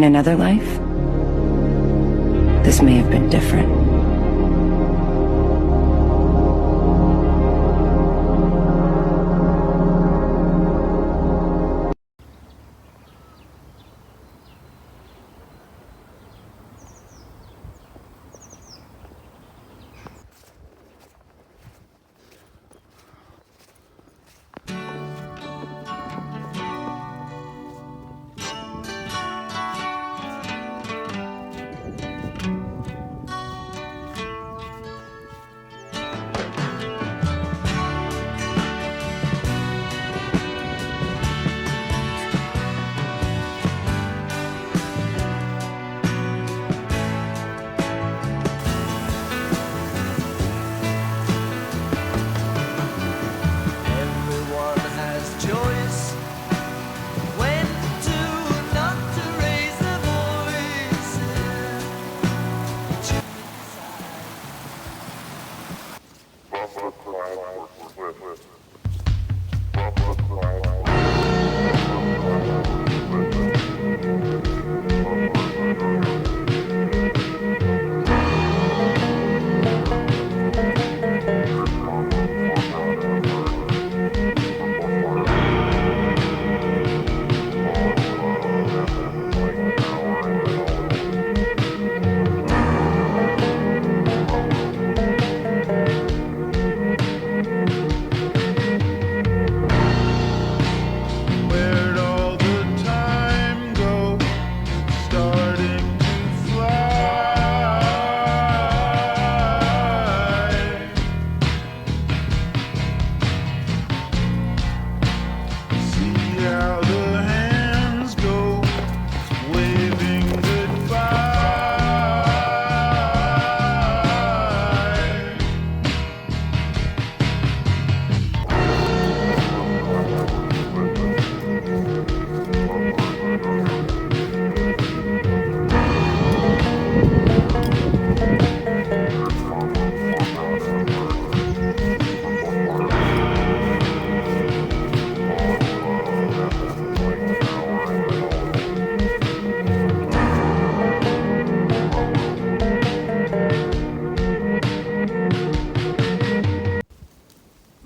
In another life, this may have been different.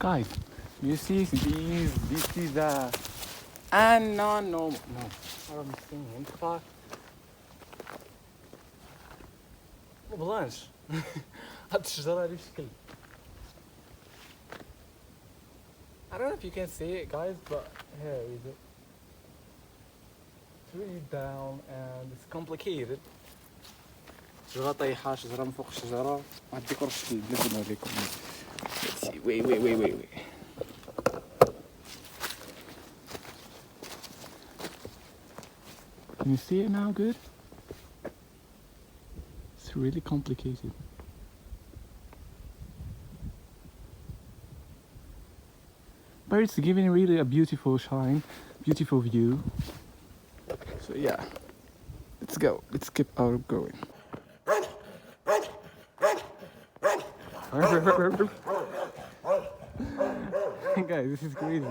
Guys, you see these? This is and no. What am I saying? What the fuck? ما بلانش هاد الشجرة هادي بشكل I don't know if you can see it, guys, but here is it. It's really down and it's complicated. شجرة طايحة، شجرة من فوق الشجرة. ما عنديكم شكل بلاتي نوريكم. Let's see. Wait. Can you see it now? Good. It's really complicated. But it's giving really a beautiful shine, beautiful view. So yeah, let's go. Let's keep on going. Guys, this is crazy.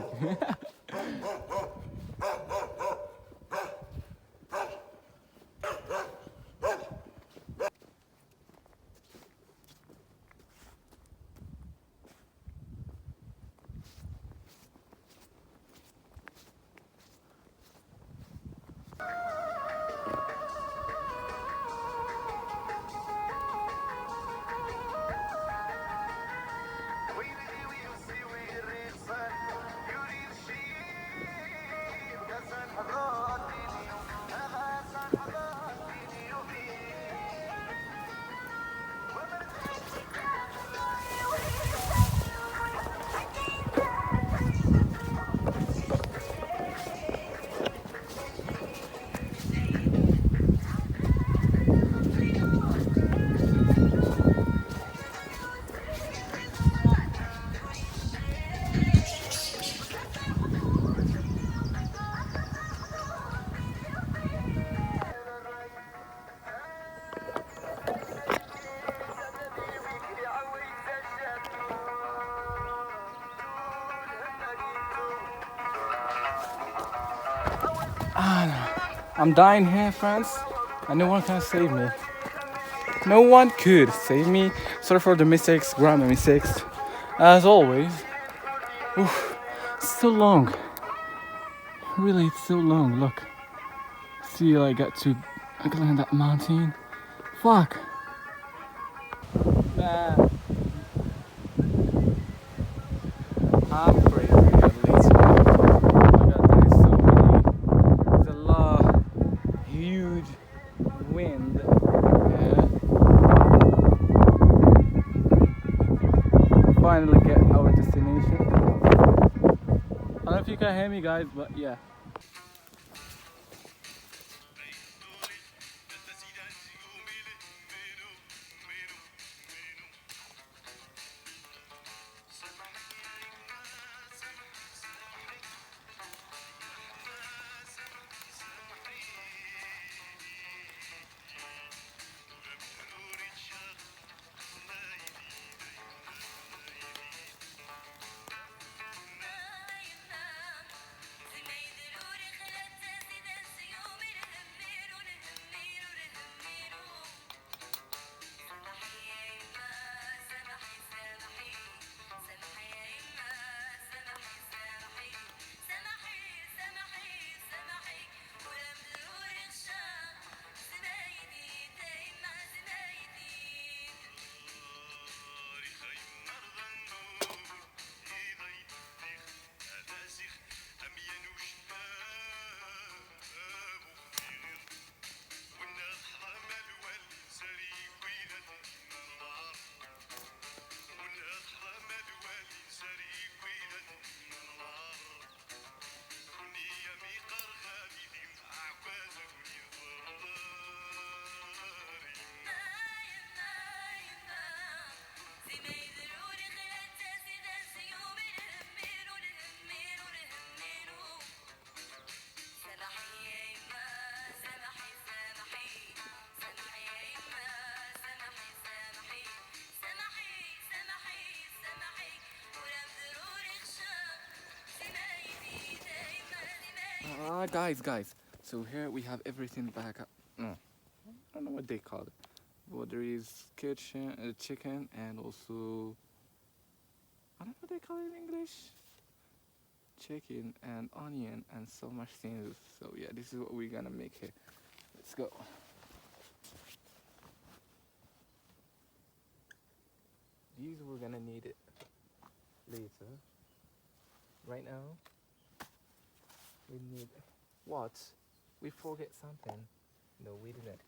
I'm dying here, friends, and no one can save me. No one could save me. Sorry for the mistakes, grammar mistakes. As always. Oof, it's so long. Really, it's so long. Look. See, I got to climb that mountain. Fuck. Man. I'm crazy at least. Oh my god, there is so many. There's a lot. Huge wind. Yeah. Finally get our destination. I don't know if you can hear me, guys, but yeah. Guys. So here we have everything back up. No, I don't know what they call it. But there is chicken, and also I don't know what they call it in English. Chicken and onion and so much things. So yeah, this is what we're gonna make here. Let's go. These we're gonna need it later. Right now, we need what? We forget something. No, we didn't.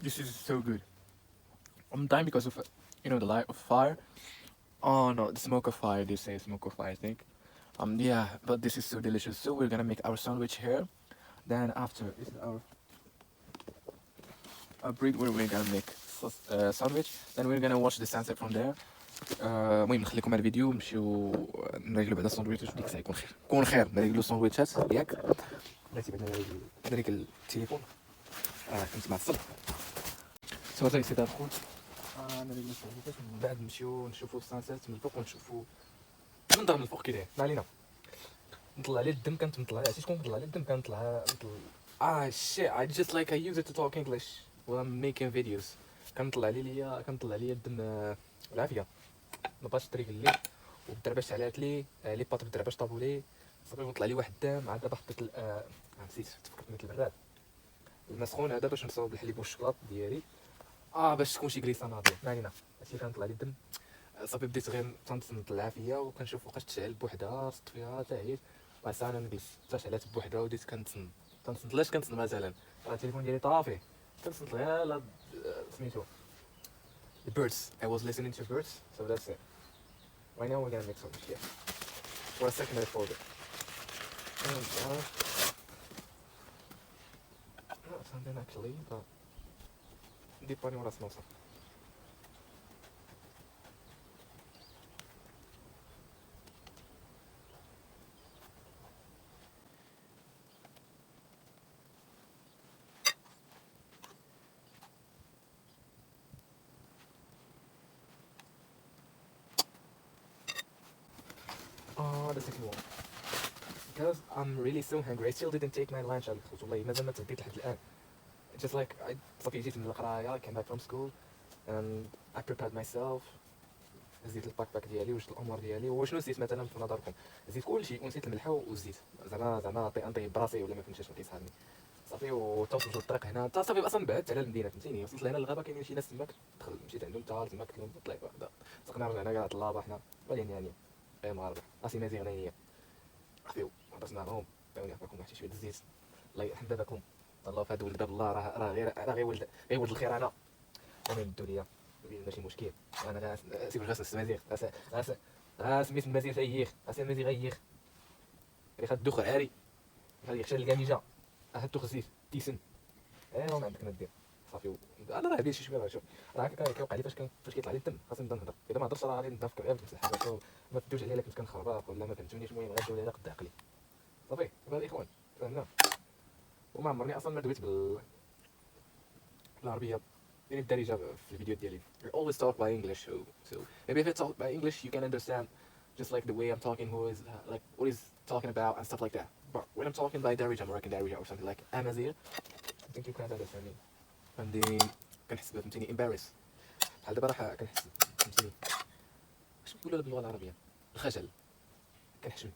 This is so good. I'm dying because of the light of fire. Oh no, the smoke of fire. They say smoke of fire, I think. Yeah, but this is so delicious. So we're gonna make our sandwich here. Then after this is our break where we're gonna make sandwich. Then we're gonna watch the sunset from there. المهم نخليكم على الفيديو نمشيو نريقلو بعدا الساندويتشات ديك الساعه يكون خير نريقلو الساندويتشات ياك بلاتي بعدا نريق التليفون كنت معصب صافي سي دافون نريقلو الساندويتشات من بعد نمشيو نشوفو السانسيت من الفوق ونشوفو منظر من الفوق كي داير ما علينا نطلع عليه الدم كنطلع عليه عرفتي شكون كنطلع عليه الدم كنطلع shit I just like I use it to talk English while I'm making videos كنطلع ليا الدم بالعافيه مابقاش طريق الليل والدرباش علات لي لي باط بالدرباش طابو لي صافي وطلع لي واحد الدم عاد دابا حطيت نسيت تفكرت مثل البراد الماء سخون هذا باش نصاوب الحليب والشكلاط ديالي باش تكون شي كليسه ناضيه ما علينا هادشي كنطلع لي الدم صافي بديت غير تنطلع العافيه وكنشوف وقاش تشعل بوحدها صطفيها حتى عييت وعسى انا نجلس حتى شعلات بوحدها وديت كنتصنت لاش كنتصنت مثلا راه التليفون ديالي طافي كنتصنت غير سميتو the birds. I was listening to birds, so that's it. Right now we're gonna make some shit. For a second I fold it. Not something actually, but deep on what smells. The second one. Because I'm really so hungry. I still didn't take my lunch على الخوت والله مازال ما تغديت لحد الآن. Just like I صافي جيت من القراية came back from school and I prepared myself. زيت الباك باك ديالي وجدت الأمور ديالي وشنو نسيت مثلا في نظركم زيت كلشي ونسيت الملح والزيت زعما نطيب براسي ولا ما فهمتش ما كيسحرني صافي وتوصلت للطريق هنا تا صافي اصلا بعدت على المدينه فهمتيني وصلت لهنا للغابه كاينين شي ناس تماك دخل مشيت عندهم تا تماك كلهم طلعت وحده سقنا رجعنا كاع طلابه حنا غاديين غير مغاربه راسي مزيغنيه صافي هضرنا معاهم عطاوني عطاكم واحد شويه الزيت الله يحفظ بابكم الله في هذا ولد باب الله راه غير ولد الخير انا انا ندو ليا ماشي مشكل انا سيب غاس السمازيغ سميت المزيغ تاييغ المزيغ غييغ اللي خد الدخل عاري هذه يخشى الكاميجا هاتو خزيف تيسن ما عندك ما دير صافي انا راه دير شي شويه شوف راه كيوقع لي فاش كيطلع لي الدم خاصني نبدا نهضر اذا ما هضرتش راه غادي نفكر غير بنفس الحاجه ما تدوش عليا الا كنت كنخربق ولا ما فهمتونيش المهم غادي ولا قد عقلي صافي الاخوان فهمنا وما عمرني اصلا ما دويت بالعربيه يعني بالدارجه في الفيديو ديالي I always talk by English so maybe if I talk by English you can understand just like the way I'm talking who is like what he's talking about and stuff like that but when I'm talking by Darija Moroccan Darija or something like Amazigh I think you can't understand me عندي كنحس فهمتيني embarrass بحال دابا راه كنحس فهمتيني واش نقولوا باللغه العربيه الخجل كنحشم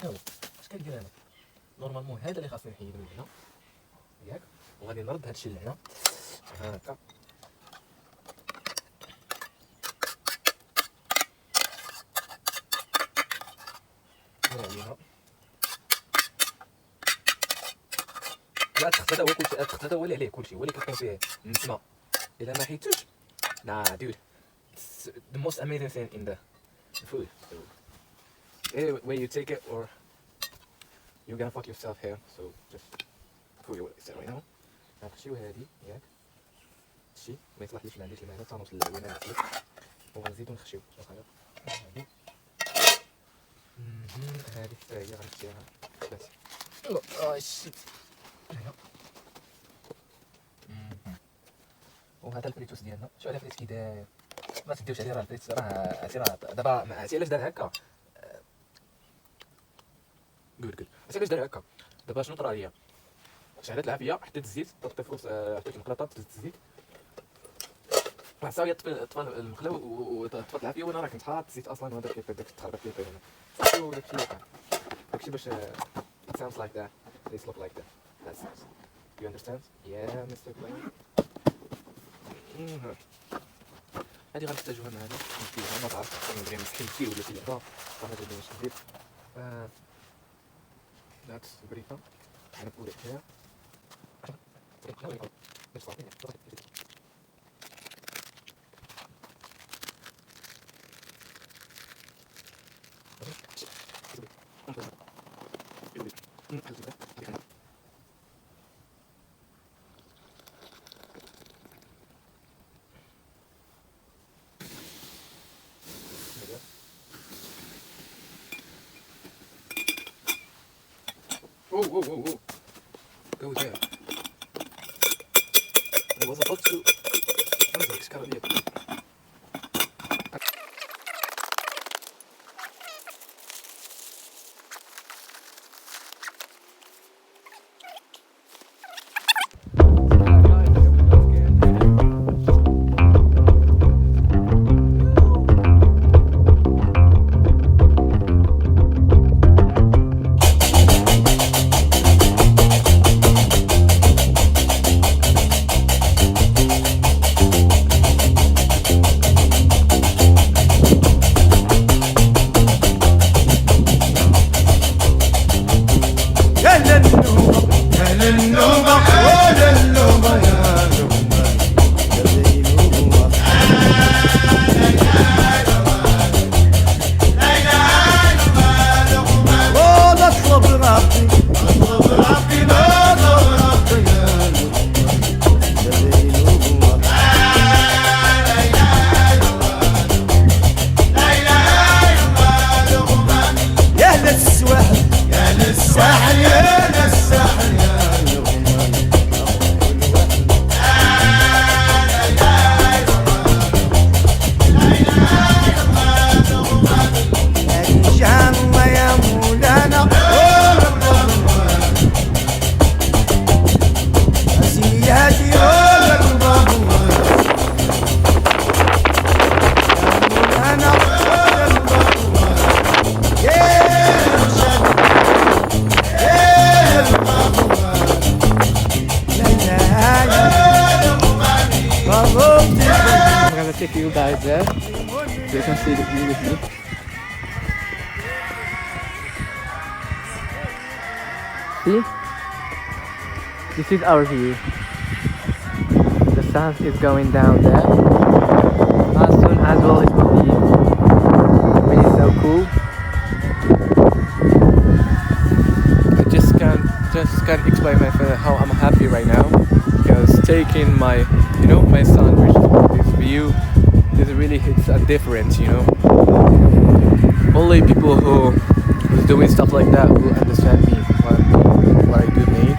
هاو اش كندير انا نورمالمون هذا اللي خاصني نحيدو من هنا ياك وغادي نرد هادشي لهنا هكا عليها لا تخت هذا هو كلشي تخت هذا هو اللي عليه كلشي هو اللي كيكون فيه النسمه الا ما حيدتوش dude it's the most amazing thing in the food so when you take it or you're gonna fuck yourself here so just put your set right now نخشيو هادي ياك هادشي ما يصلحليش ما عنديش الماء حتى نوصل للعوينه نغسل وغنزيدو نخشيو هادي هادي حتى هي غنخشيها بس شيت وهذا الفريتوس ديالنا شوف على الفريت كي داير ما تديوش عليه راه الفريت راه دابا عرفتي علاش دار هكا good عرفتي علاش دار هكا دابا شنو طرا ليا شعلت العافيه حطيت الزيت طفيت حطيت المقلاطه طفيت الزيت واحد الساعه طفى المقله وطفات العافيه وانا راه كنت حاط الزيت اصلا وهذا كيف داك تخربق لي هنا صافي وداكشي وقع داكشي باش it sounds like that this look like that that's nice you understand yeah Mr. Blaine هذه غنحتاجوها معنا فيها ما تعرف نبغي نسكنتي ولا فيها فهذا اللي باش ندير that's بريكا غنقول فيها whoa. Go there. I was about to... أنزل إسكالة take you guys there so you can see the view with me. See? This is our view. The sun is going down there. As soon as well it will be really so cool. I just can't explain how I'm happy right now, because taking my my son with this view is really hits a difference, Only people who's doing stuff like that will understand me what I do need.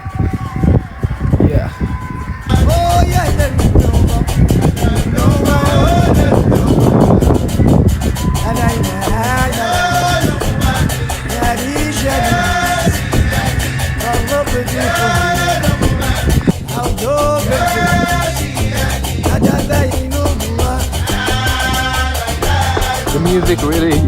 Yeah. The music really